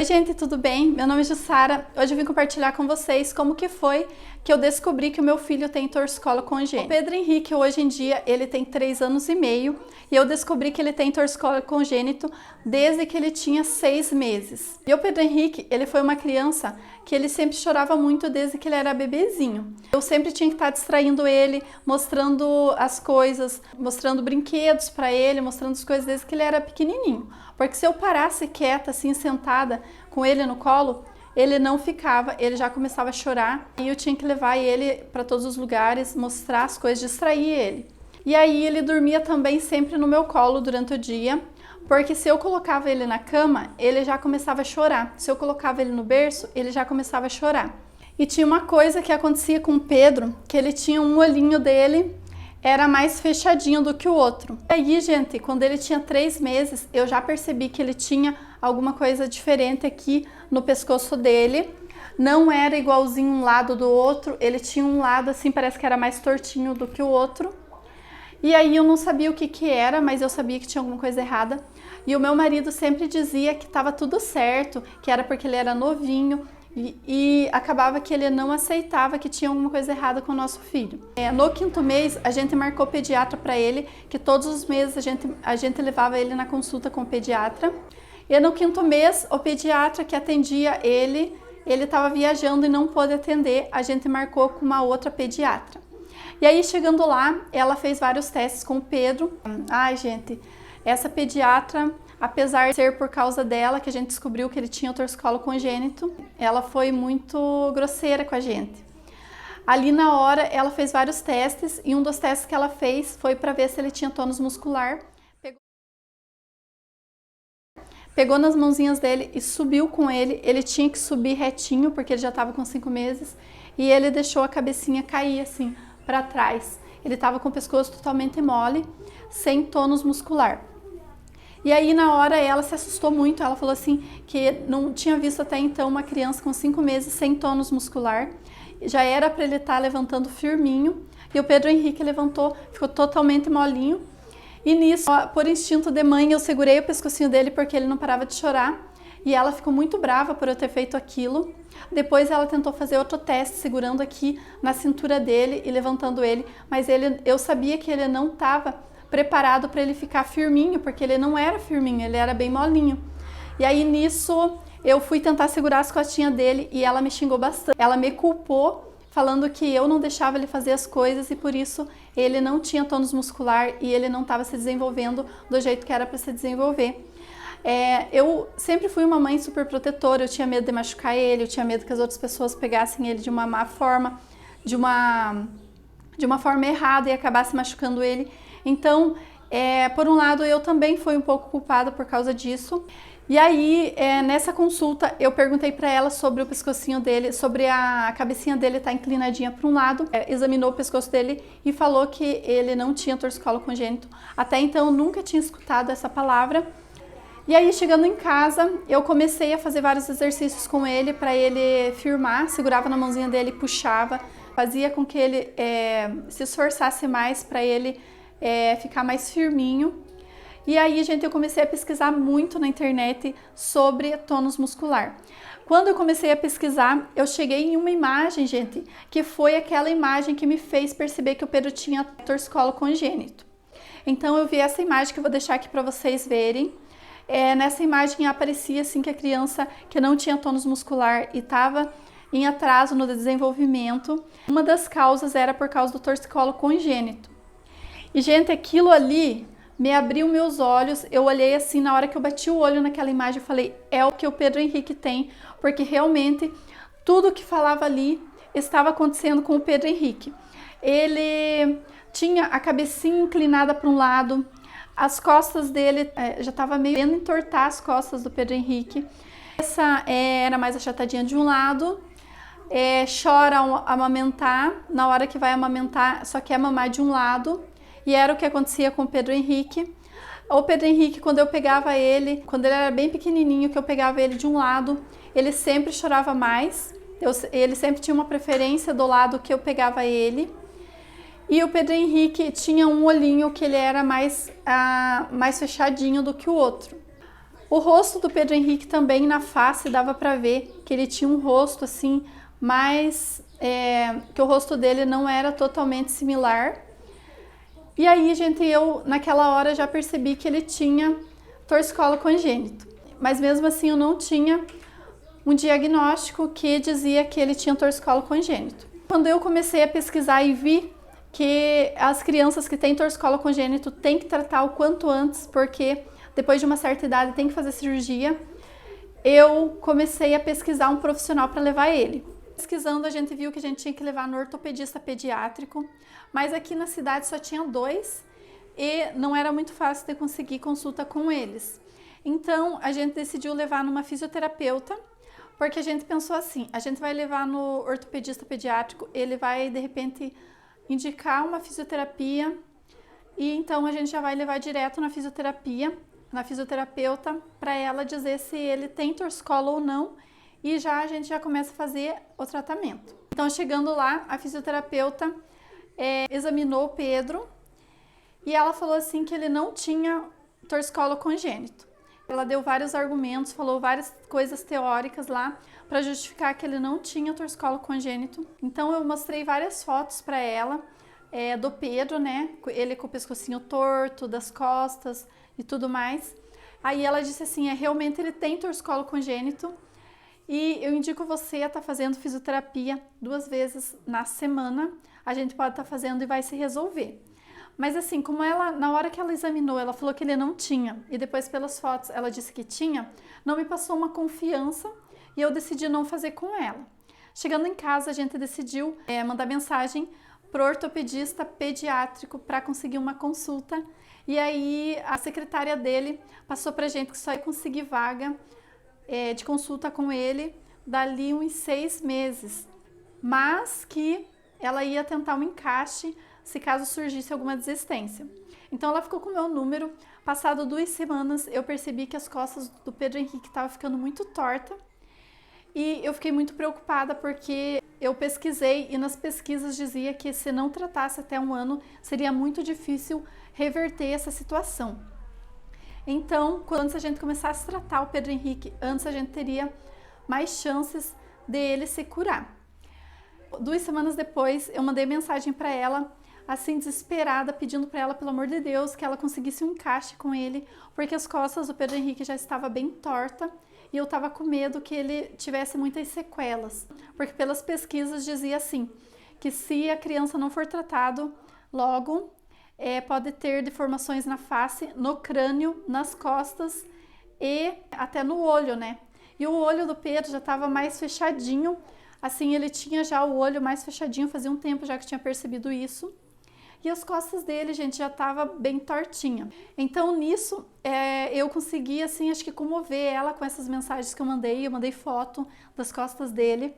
Oi gente, tudo bem? Meu nome é Jussara. Hoje eu vim compartilhar com vocês como que foi que eu descobri que o meu filho tem torcicolo congênito. O Pedro Henrique, hoje em dia, ele tem 3 anos e meio e eu descobri que ele tem torcicolo congênito desde que ele tinha 6 meses. E o Pedro Henrique, ele foi uma criança que ele sempre chorava muito desde que ele era bebezinho. Eu sempre tinha que estar distraindo ele, mostrando as coisas, mostrando brinquedos para ele, mostrando as coisas desde que ele era pequenininho. Porque se eu parasse quieta, assim, sentada com ele no colo, ele não ficava, ele já começava a chorar e eu tinha que levar ele para todos os lugares, mostrar as coisas, distrair ele. E aí ele dormia também sempre no meu colo durante o dia, porque se eu colocava ele na cama, ele já começava a chorar. Se eu colocava ele no berço, ele já começava a chorar. E tinha uma coisa que acontecia com o Pedro, que ele tinha um olhinho dele, era mais fechadinho do que o outro. E aí, gente, quando ele tinha 3 meses, eu já percebi que ele tinha alguma coisa diferente aqui no pescoço dele. Não era igualzinho um lado do outro, ele tinha um lado assim, parece que era mais tortinho do que o outro. E aí eu não sabia o que era, mas eu sabia que tinha alguma coisa errada. E o meu marido sempre dizia que estava tudo certo, que era porque ele era novinho. E acabava que ele não aceitava que tinha alguma coisa errada com o nosso filho. No 5º mês, a gente marcou pediatra para ele, que todos os meses a gente levava ele na consulta com o pediatra. E no 5º mês, o pediatra que atendia ele estava viajando e não pôde atender, a gente marcou com uma outra pediatra. E aí, chegando lá, ela fez vários testes com o Pedro. Ai, gente, essa pediatra, apesar de ser por causa dela que a gente descobriu que ele tinha o torcicolo congênito, ela foi muito grosseira com a gente. Ali na hora, ela fez vários testes e um dos testes que ela fez foi para ver se ele tinha tônus muscular. Pegou nas mãozinhas dele e subiu com ele. Ele tinha que subir retinho porque ele já estava com 5 meses e ele deixou a cabecinha cair assim para trás. Ele estava com o pescoço totalmente mole, sem tônus muscular. E aí na hora ela se assustou muito, ela falou assim que não tinha visto até então uma criança com 5 meses sem tônus muscular. Já era para ele estar levantando firminho e o Pedro Henrique levantou, ficou totalmente molinho. E nisso, por instinto de mãe, eu segurei o pescocinho dele porque ele não parava de chorar. E ela ficou muito brava por eu ter feito aquilo. Depois ela tentou fazer outro teste, segurando aqui na cintura dele e levantando ele. Mas eu sabia que ele não estava preparado para ele ficar firminho, porque ele não era firminho, ele era bem molinho. E aí nisso, eu fui tentar segurar as costinhas dele e ela me xingou bastante. Ela me culpou, falando que eu não deixava ele fazer as coisas e por isso ele não tinha tônus muscular e ele não estava se desenvolvendo do jeito que era para se desenvolver. Eu sempre fui uma mãe super protetora, eu tinha medo de machucar ele, eu tinha medo que as outras pessoas pegassem ele de uma má forma, de uma forma errada e acabassem machucando ele. Então, por um lado, eu também fui um pouco culpada por causa disso. E aí, nessa consulta, eu perguntei para ela sobre o pescocinho dele, sobre a cabecinha dele estar inclinadinha para um lado. Examinou o pescoço dele e falou que ele não tinha torcicolo congênito. Até então, eu nunca tinha escutado essa palavra. E aí, chegando em casa, eu comecei a fazer vários exercícios com ele para ele firmar. Segurava na mãozinha dele e puxava. Fazia com que ele se esforçasse mais para ele ficar mais firminho. E aí, gente, eu comecei a pesquisar muito na internet sobre tônus muscular. Quando eu comecei a pesquisar, eu cheguei em uma imagem, gente, que foi aquela imagem que me fez perceber que o Pedro tinha torcicolo congênito. Então, eu vi essa imagem que eu vou deixar aqui para vocês verem. Nessa imagem aparecia assim que a criança que não tinha tônus muscular e estava em atraso no desenvolvimento. Uma das causas era por causa do torcicolo congênito. E, gente, aquilo ali me abriu meus olhos, eu olhei assim, na hora que eu bati o olho naquela imagem, eu falei, é o que o Pedro Henrique tem, porque realmente tudo que falava ali estava acontecendo com o Pedro Henrique. Ele tinha a cabecinha inclinada para um lado, as costas dele já estava meio querendo entortar as costas do Pedro Henrique. Essa era mais achatadinha de um lado, chora ao amamentar, na hora que vai amamentar só quer mamar de um lado. E era o que acontecia com o Pedro Henrique. O Pedro Henrique, quando eu pegava ele, quando ele era bem pequenininho, que eu pegava ele de um lado, ele sempre chorava mais. Ele sempre tinha uma preferência do lado que eu pegava ele. E o Pedro Henrique tinha um olhinho que ele era mais fechadinho do que o outro. O rosto do Pedro Henrique também, na face, dava para ver que ele tinha um rosto assim, mais... que o rosto dele não era totalmente similar. E aí, gente, eu naquela hora já percebi que ele tinha torcicolo congênito. Mas mesmo assim eu não tinha um diagnóstico que dizia que ele tinha torcicolo congênito. Quando eu comecei a pesquisar e vi que as crianças que têm torcicolo congênito têm que tratar o quanto antes, porque depois de uma certa idade tem que fazer cirurgia, eu comecei a pesquisar um profissional para levar ele. Pesquisando, a gente viu que a gente tinha que levar no ortopedista pediátrico, mas aqui na cidade só tinha 2 e não era muito fácil de conseguir consulta com eles. Então, a gente decidiu levar numa fisioterapeuta, porque a gente pensou assim, a gente vai levar no ortopedista pediátrico, ele vai, de repente, indicar uma fisioterapia e então a gente já vai levar direto na fisioterapeuta, para ela dizer se ele tem torcicolo ou não e já a gente já começa a fazer o tratamento. Então, chegando lá, a fisioterapeuta examinou o Pedro e ela falou assim que ele não tinha torcicolo congênito. Ela deu vários argumentos, falou várias coisas teóricas lá para justificar que ele não tinha torcicolo congênito. Então eu mostrei várias fotos para ela do Pedro, né? Ele com o pescocinho torto, das costas e tudo mais. Aí ela disse assim, realmente ele tem torcicolo congênito e eu indico você a estar fazendo fisioterapia 2 vezes na semana. A gente pode estar fazendo e vai se resolver. Mas assim, como ela, na hora que ela examinou, ela falou que ele não tinha, e depois pelas fotos ela disse que tinha, não me passou uma confiança e eu decidi não fazer com ela. Chegando em casa, a gente decidiu mandar mensagem pro ortopedista pediátrico para conseguir uma consulta, e aí a secretária dele passou pra gente que só ia conseguir vaga de consulta com ele dali uns 6 meses, mas que ela ia tentar um encaixe se caso surgisse alguma desistência. Então ela ficou com o meu número. Passado 2 semanas eu percebi que as costas do Pedro Henrique estavam ficando muito torta e eu fiquei muito preocupada porque eu pesquisei e nas pesquisas dizia que se não tratasse até 1 ano seria muito difícil reverter essa situação. Então, quando a gente começasse a tratar o Pedro Henrique, antes a gente teria mais chances dele se curar. 2 semanas depois eu mandei mensagem para ela, assim desesperada, pedindo para ela, pelo amor de Deus, que ela conseguisse um encaixe com ele, porque as costas do Pedro Henrique já estavam bem torta e eu estava com medo que ele tivesse muitas sequelas, porque pelas pesquisas dizia assim, que se a criança não for tratado logo, pode ter deformações na face, no crânio, nas costas e até no olho, né? E o olho do Pedro já estava mais fechadinho, assim, ele tinha já o olho mais fechadinho, fazia um tempo já que tinha percebido isso. E as costas dele, gente, já estava bem tortinha. Então, nisso, eu consegui, assim, acho que comover ela com essas mensagens que eu mandei foto das costas dele.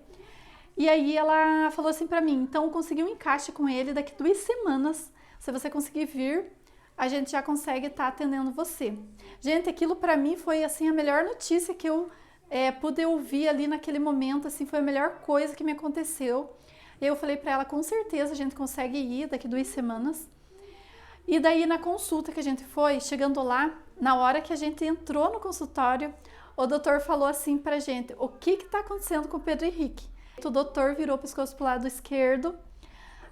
E aí ela falou assim pra mim, então eu consegui um encaixe com ele, daqui 2 semanas, se você conseguir vir, a gente já consegue estar atendendo você. Gente, aquilo pra mim foi, assim, a melhor notícia que eu pude ouvir ali naquele momento, assim, foi a melhor coisa que me aconteceu. Eu falei para ela, com certeza a gente consegue ir daqui 2 semanas. E daí na consulta que a gente foi, chegando lá, na hora que a gente entrou no consultório, o doutor falou assim pra gente, o que que tá acontecendo com o Pedro Henrique? O doutor virou o pescoço pro lado esquerdo,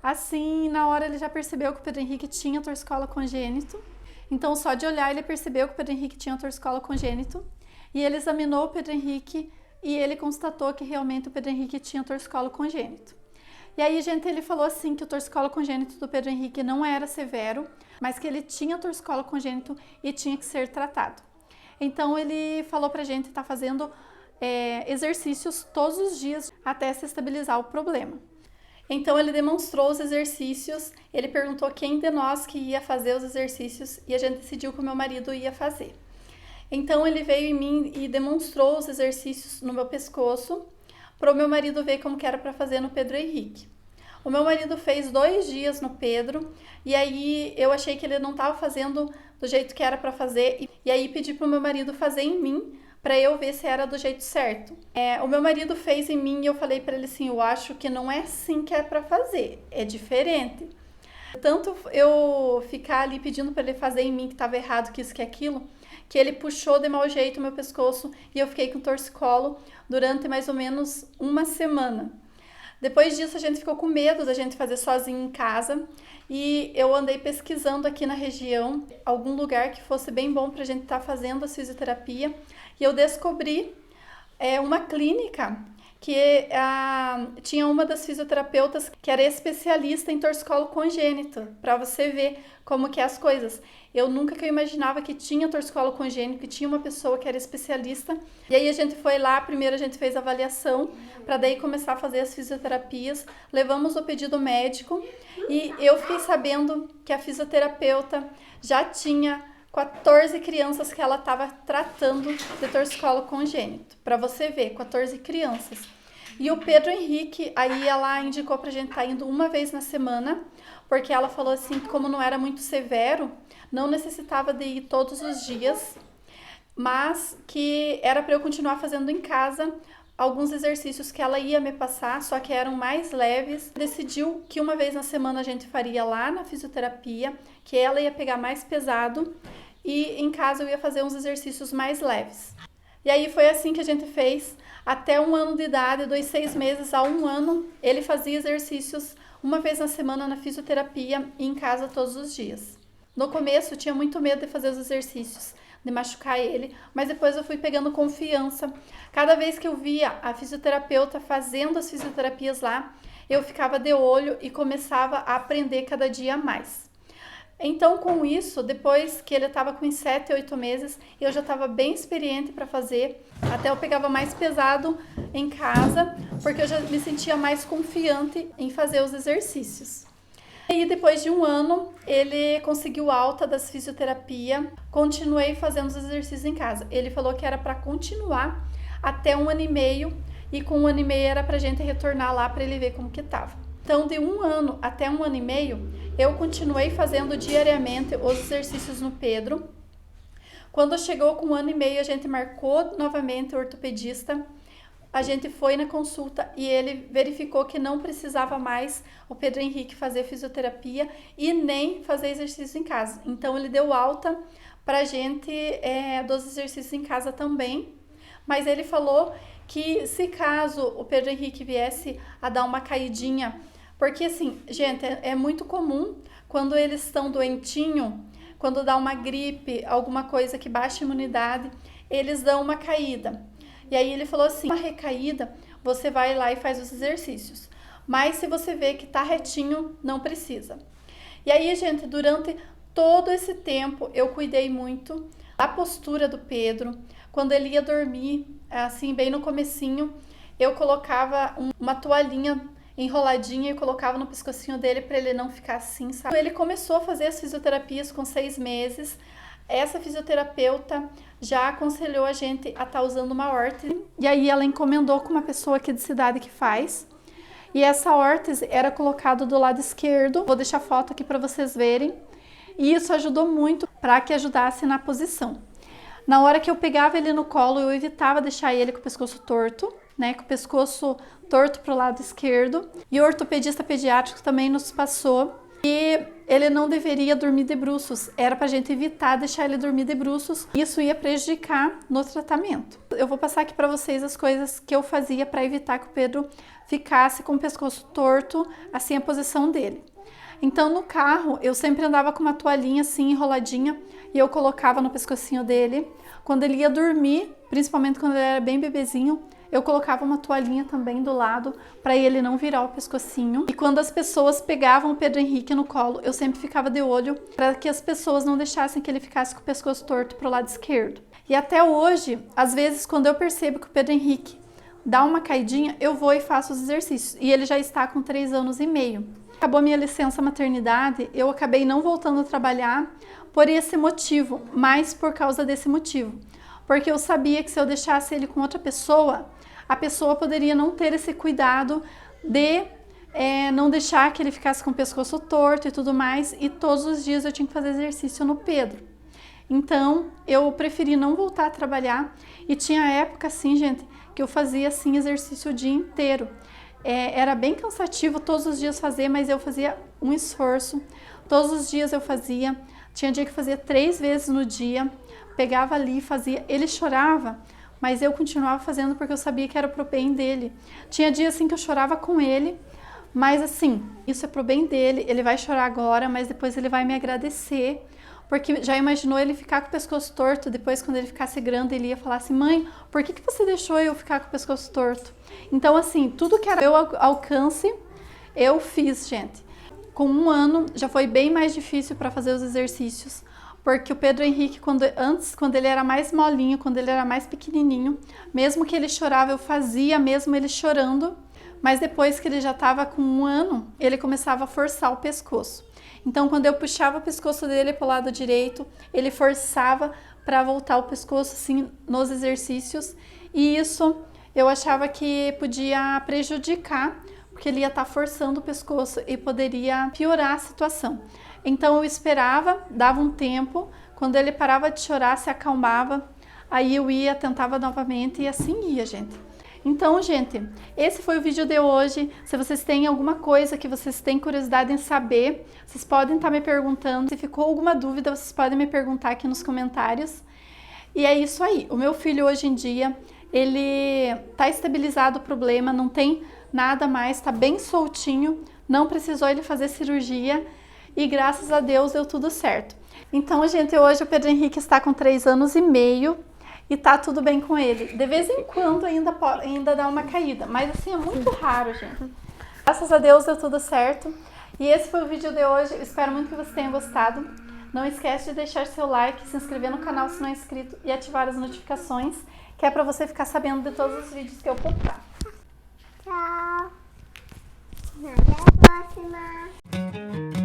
assim, na hora ele já percebeu que o Pedro Henrique tinha torcicolo congênito. Então só de olhar ele percebeu que o Pedro Henrique tinha torcicolo congênito. E ele examinou o Pedro Henrique e ele constatou que realmente o Pedro Henrique tinha torcicolo congênito. E aí, gente, ele falou assim que o torcicolo congênito do Pedro Henrique não era severo, mas que ele tinha torcicolo congênito e tinha que ser tratado. Então, ele falou pra gente estar fazendo exercícios todos os dias até se estabilizar o problema. Então, ele demonstrou os exercícios, ele perguntou quem de nós que ia fazer os exercícios e a gente decidiu que o meu marido ia fazer. Então, ele veio em mim e demonstrou os exercícios no meu pescoço, para o meu marido ver como que era para fazer no Pedro Henrique. O meu marido fez 2 dias no Pedro, e aí eu achei que ele não estava fazendo do jeito que era para fazer, e aí pedi para o meu marido fazer em mim, para eu ver se era do jeito certo. O meu marido fez em mim e eu falei para ele assim, eu acho que não é assim que é para fazer, é diferente. Tanto eu ficar ali pedindo para ele fazer em mim que estava errado, que isso, que aquilo, que ele puxou de mau jeito o meu pescoço e eu fiquei com torcicolo durante mais ou menos uma semana. Depois disso, a gente ficou com medo da gente fazer sozinho em casa e eu andei pesquisando aqui na região algum lugar que fosse bem bom para a gente estar fazendo a fisioterapia e eu descobri uma clínica que tinha uma das fisioterapeutas que era especialista em torcicolo congênito, para você ver como que é as coisas. Eu nunca que eu imaginava que tinha torcicolo congênito, que tinha uma pessoa que era especialista. E aí a gente foi lá, primeiro a gente fez a avaliação, para daí começar a fazer as fisioterapias. Levamos o pedido médico e eu fiquei sabendo que a fisioterapeuta já tinha 14 crianças que ela estava tratando de torcicolo congênito. Para você ver, 14 crianças. E o Pedro Henrique, aí ela indicou pra gente estar indo uma vez na semana, porque ela falou assim que como não era muito severo, não necessitava de ir todos os dias, mas que era para eu continuar fazendo em casa alguns exercícios que ela ia me passar, só que eram mais leves. Decidiu que uma vez na semana a gente faria lá na fisioterapia, que ela ia pegar mais pesado e em casa eu ia fazer uns exercícios mais leves. E aí foi assim que a gente fez até 1 ano de idade, dos 6 meses a 1 ano, ele fazia exercícios uma vez na semana na fisioterapia e em casa todos os dias. No começo eu tinha muito medo de fazer os exercícios, de machucar ele, mas depois eu fui pegando confiança. Cada vez que eu via a fisioterapeuta fazendo as fisioterapias lá, eu ficava de olho e começava a aprender cada dia mais. Então, com isso, depois que ele estava com 7, 8 meses, eu já estava bem experiente para fazer. Até eu pegava mais pesado em casa, porque eu já me sentia mais confiante em fazer os exercícios. E depois de 1 ano, ele conseguiu alta das fisioterapia. Continuei fazendo os exercícios em casa. Ele falou que era para continuar até 1 ano e meio, e com 1 ano e meio era para a gente retornar lá para ele ver como que estava. Então, de 1 ano até 1 ano e meio, eu continuei fazendo diariamente os exercícios no Pedro. Quando chegou com 1 ano e meio, a gente marcou novamente o ortopedista. A gente foi na consulta e ele verificou que não precisava mais o Pedro Henrique fazer fisioterapia e nem fazer exercício em casa. Então, ele deu alta para a gente dos exercícios em casa também. Mas ele falou que se caso o Pedro Henrique viesse a dar uma caidinha, porque assim, gente, é muito comum quando eles estão doentinho, quando dá uma gripe, alguma coisa que baixa a imunidade, eles dão uma caída. E aí ele falou assim, uma recaída, você vai lá e faz os exercícios. Mas se você vê que tá retinho, não precisa. E aí, gente, durante todo esse tempo, eu cuidei muito da postura do Pedro. Quando ele ia dormir, assim, bem no comecinho, eu colocava uma toalhinha enroladinha e colocava no pescocinho dele para ele não ficar assim, sabe? Ele começou a fazer as fisioterapias com 6 meses. Essa fisioterapeuta já aconselhou a gente a estar usando uma órtese. E aí ela encomendou com uma pessoa aqui de cidade que faz. E essa órtese era colocada do lado esquerdo. Vou deixar foto aqui para vocês verem. E isso ajudou muito para que ajudasse na posição. Na hora que eu pegava ele no colo, eu evitava deixar ele com o pescoço torto, né? Com o pescoço torto para o lado esquerdo. E o ortopedista pediátrico também nos passou que ele não deveria dormir de bruços. Era para a gente evitar deixar ele dormir de bruços. Isso ia prejudicar no tratamento. Eu vou passar aqui para vocês as coisas que eu fazia para evitar que o Pedro ficasse com o pescoço torto, assim a posição dele. Então, no carro, eu sempre andava com uma toalhinha assim, enroladinha, e eu colocava no pescocinho dele. Quando ele ia dormir, principalmente quando ele era bem bebezinho, eu colocava uma toalhinha também do lado, para ele não virar o pescocinho. E quando as pessoas pegavam o Pedro Henrique no colo, eu sempre ficava de olho para que as pessoas não deixassem que ele ficasse com o pescoço torto para o lado esquerdo. E até hoje, às vezes, quando eu percebo que o Pedro Henrique dá uma caidinha, eu vou e faço os exercícios. E ele já está com 3 anos e meio. Acabou a minha licença maternidade, eu acabei não voltando a trabalhar por esse motivo, mas por causa desse motivo. Porque eu sabia que se eu deixasse ele com outra pessoa, a pessoa poderia não ter esse cuidado de não deixar que ele ficasse com o pescoço torto e tudo mais, e todos os dias eu tinha que fazer exercício no Pedro. Então, eu preferi não voltar a trabalhar, e tinha época assim, gente, que eu fazia assim exercício o dia inteiro. Era bem cansativo todos os dias fazer, mas eu fazia um esforço. Todos os dias eu fazia Tinha dia que fazia 3 vezes no dia, pegava ali e fazia. Ele chorava, mas eu continuava fazendo porque eu sabia que era pro bem dele. Tinha dia assim que eu chorava com ele, mas assim, isso é pro bem dele, ele vai chorar agora, mas depois ele vai me agradecer. Porque já imaginou ele ficar com o pescoço torto, depois quando ele ficasse grande ele ia falar assim, mãe, por que você deixou eu ficar com o pescoço torto? Então assim, tudo que era meu alcance, eu fiz, gente. Com 1 ano já foi bem mais difícil para fazer os exercícios, porque o Pedro Henrique, quando ele era mais molinho, quando ele era mais pequenininho, mesmo que ele chorava, eu fazia mesmo ele chorando, mas depois que ele já estava com 1 ano, ele começava a forçar o pescoço. Então, quando eu puxava o pescoço dele para o lado direito, ele forçava para voltar o pescoço assim nos exercícios. E isso eu achava que podia prejudicar, porque ele ia estar forçando o pescoço e poderia piorar a situação. Então, eu esperava, dava um tempo, quando ele parava de chorar, se acalmava, aí eu ia, tentava novamente e assim ia, gente. Então, gente, esse foi o vídeo de hoje. Se vocês têm alguma coisa que vocês têm curiosidade em saber, vocês podem estar me perguntando. Se ficou alguma dúvida, vocês podem me perguntar aqui nos comentários. E é isso aí. O meu filho hoje em dia, ele tá estabilizado o problema, não tem nada mais, tá bem soltinho, não precisou ele fazer cirurgia e graças a Deus deu tudo certo. Então, gente, hoje o Pedro Henrique está com 3 anos e meio. E tá tudo bem com ele. De vez em quando ainda dá uma caída, mas assim, é muito raro, gente. Graças a Deus deu tudo certo. E esse foi o vídeo de hoje. Eu espero muito que você tenha gostado. Não esquece de deixar seu like, se inscrever no canal se não é inscrito e ativar as notificações, que é pra você ficar sabendo de todos os vídeos que eu postar. Tchau. Até a próxima.